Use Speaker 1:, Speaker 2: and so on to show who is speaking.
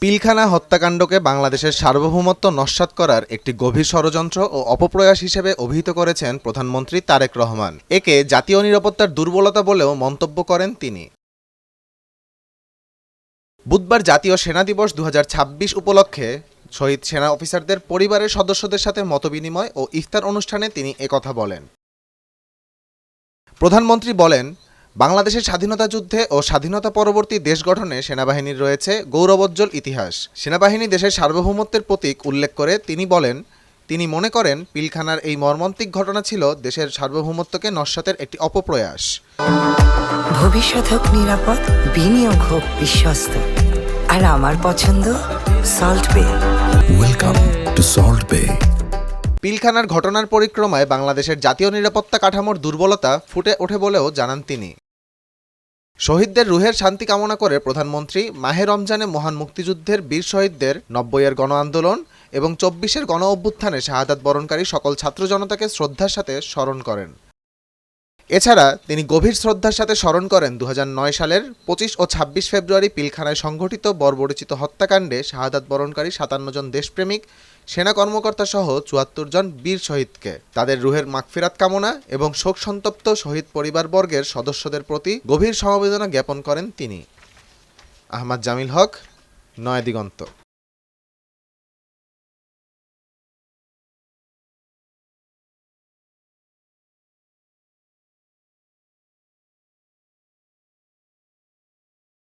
Speaker 1: পিলখানা হত্যাকাণ্ডকে বাংলাদেশের সার্বভৌমত্ব নস্যাৎ করার একটি গভীর ষড়যন্ত্র ও অপপ্রয়াস হিসেবে অভিহিত করেছেন প্রধানমন্ত্রী তারেক রহমান। একে জাতীয় নিরাপত্তার দুর্বলতা বলেও মন্তব্য করেন তিনি। বুধবার জাতীয় সেনা দিবস ২০২৬ উপলক্ষে শহীদ সেনা অফিসারদের পরিবারের সদস্যদের সাথে মতবিনিময় ও ইফতার অনুষ্ঠানে তিনি একথা বলেন। প্রধানমন্ত্রী বলেন, বাংলাদেশের স্বাধীনতা যুদ্ধে ও স্বাধীনতা পরবর্তী দেশ গঠনে সেনাবাহিনীর রয়েছে গৌরবোজ্জ্বল ইতিহাস। সেনাবাহিনী দেশের সার্বভৌমত্বের প্রতীক উল্লেখ করে তিনি বলেন, তিনি মনে করেন পিলখানার এই মর্মান্তিক ঘটনা ছিল দেশের সার্বভৌমত্বকে নস্যাতের একটি অপপ্রয়াস।
Speaker 2: ভবিষ্যৎ হোক নিরাপদ, বিনিয়োগ হোক বিশ্বস্ত, আর আমার পছন্দ সল্ট বে।
Speaker 3: ওয়েলকাম টু সল্ট বে।
Speaker 1: পিলখানার ঘটনার পরিক্রমায় বাংলাদেশের জাতীয় নিরাপত্তা কাঠামোর দুর্বলতা ফুটে ওঠে বলেও জানান তিনি। শহীদদের রুহের শান্তি কামনা করে প্রধানমন্ত্রী মাহে রমজানে মহান মুক্তিযুদ্ধের বীর শহীদদের ৯০-এর গণ আন্দোলন এবং ২৪-এর গণ অভ্যুত্থানে শাহাদাত বরণকারী সকল ছাত্র জনতাকে শ্রদ্ধার সাথে স্মরণ করেন। এছাড়া তিনি গভীর শ্রদ্ধার সাথে স্মরণ করেন ২০০৯ সালের ২৫ ও ২৬ ফেব্রুয়ারি পিলখানায় সংঘটিত বর্বরচিত হত্যাকাণ্ডে শাহাদাত বরণকারী ৫৭ জন দেশপ্রেমিক সেনা কর্মকর্তা সহ ৭৪ জন বীর শহীদকে। তাদের রুহের মাগফিরাত কামনা এবং শোকসন্তপ্ত শহীদ পরিবারবর্গের সদস্যদের প্রতি গভীর সমবেদনা জ্ঞাপন করেন তিনি। আহমদ জামিল হক, নয়াদিগন্ত।